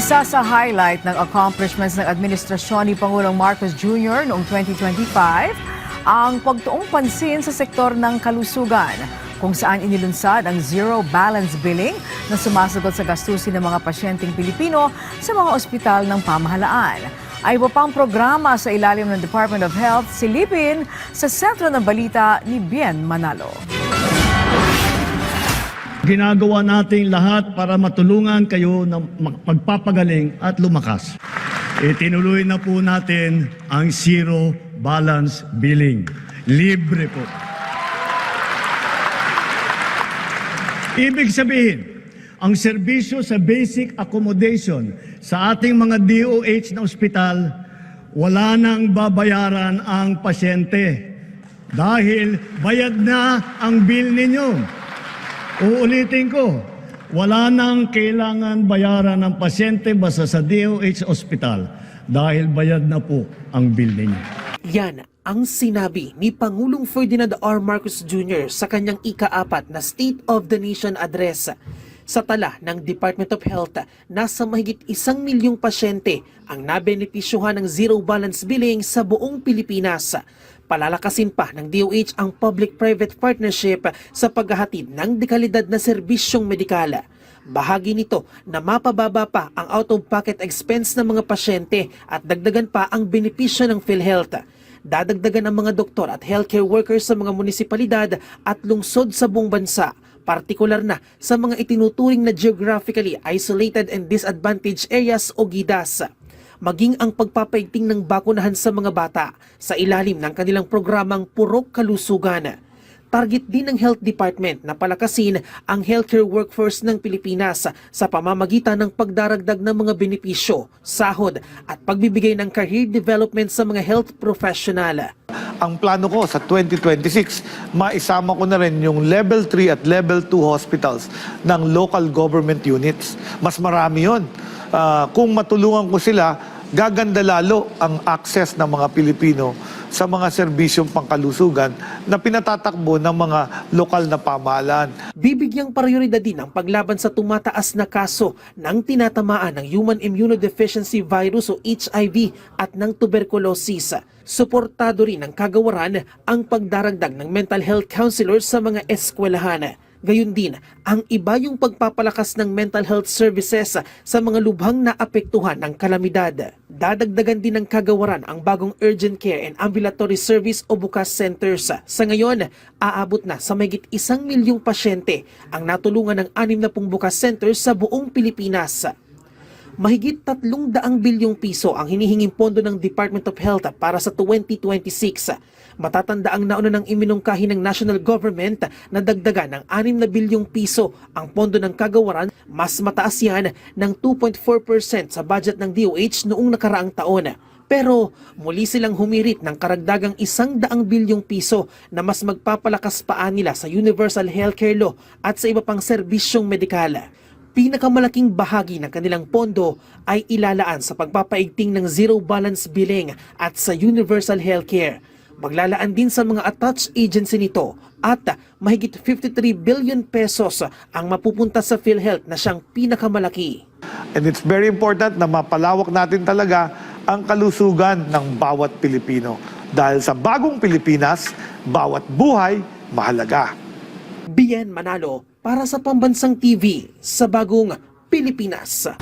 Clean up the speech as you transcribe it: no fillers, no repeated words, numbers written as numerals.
Isa sa highlight ng accomplishments ng administrasyon ni Pangulong Marcos Jr. noong 2025, ang pagtuong pansin sa sektor ng kalusugan, kung saan inilunsad ang zero balance billing na sumasagot sa gastusin ng mga pasyenteng Pilipino sa mga ospital ng pamahalaan. Ay iba pang programa sa ilalim ng Department of Health, silipin sa sentro ng balita ni Bien Manalo. Ginagawa natin lahat para matulungan kayo na magpapagaling at lumakas. Itinuloy na po natin ang zero balance billing. Libre po. Ibig sabihin, ang serbisyo sa basic accommodation sa ating mga DOH na ospital, wala nang babayaran ang pasyente dahil bayad na ang bill ninyo. Uulitin ko, wala nang kailangan bayaran ng pasyente basta sa DOH Hospital dahil bayad na po ang bill ninyo. Yan ang sinabi ni Pangulong Ferdinand R. Marcos Jr. sa kanyang ika-4 na State of the Nation Address. Sa tala ng Department of Health, nasa mahigit 1 milyong pasyente ang nabenepisyuhan ng zero balance billing sa buong Pilipinas. Palalakasin pa ng DOH ang public-private partnership sa paghahatid ng dekalidad na serbisyong medikal. Bahagi nito na mapababa pa ang out-of-pocket expense ng mga pasyente at dagdagan pa ang benepisyo ng PhilHealth. Dadagdagan ang mga doktor at healthcare workers sa mga munisipalidad at lungsod sa buong bansa, partikular na sa mga itinuturing na geographically isolated and disadvantaged areas o GIDAS. Maging ang pagpapaigting ng bakunahan sa mga bata sa ilalim ng kanilang programang Purok Kalusugan. Target din ng Health Department na palakasin ang healthcare workforce ng Pilipinas sa pamamagitan ng pagdaragdag ng mga benepisyo, sahod at pagbibigay ng career development sa mga health professional. Ang plano ko sa 2026, maisama ko na rin yung level 3 at level 2 hospitals ng local government units. Mas marami yun. Kung matulungan ko sila, gaganda lalo ang access ng mga Pilipino sa mga serbisyong pangkalusugan na pinatatakbo ng mga lokal na pamahalaan. Bibigyang prioridad din ang paglaban sa tumataas na kaso ng tinatamaan ng Human Immunodeficiency Virus o HIV at ng tuberculosis. Suportado rin ng kagawaran ang pagdaragdag ng mental health counselors sa mga eskwelahan. Gayun din, ang iba yung pagpapalakas ng mental health services sa mga lubhang naapektuhan ng kalamidad. Dadagdagan din ng kagawaran ang bagong urgent care and ambulatory service o bukas centers. Sa ngayon, aabot na sa mahigit 1 milyong pasyente ang natulungan ng 60 bukas centers sa buong Pilipinas. Mahigit 300 bilyong piso ang hinihinging pondo ng Department of Health para sa 2026. Matatanda ang nauna ng iminungkahi ng national government na dagdagan ng 6 na bilyong piso ang pondo ng kagawaran, mas mataas yan ng 2.4% sa budget ng DOH noong nakaraang taon. Pero muli silang humirit ng karagdagang 100 bilyong piso na mas magpapalakas pa nila sa Universal Healthcare Law at sa iba pang serbisyong medikal. Pinakamalaking bahagi ng kanilang pondo ay ilalaan sa pagpapaigting ng zero balance billing at sa universal healthcare. Maglalaan din sa mga attached agency nito at mahigit 53 billion pesos ang mapupunta sa PhilHealth na siyang pinakamalaki. And it's very important na mapalawak natin talaga ang kalusugan ng bawat Pilipino. Dahil sa bagong Pilipinas, bawat buhay mahalaga. Bien Manalo para sa Pambansang TV sa Bagong Pilipinas.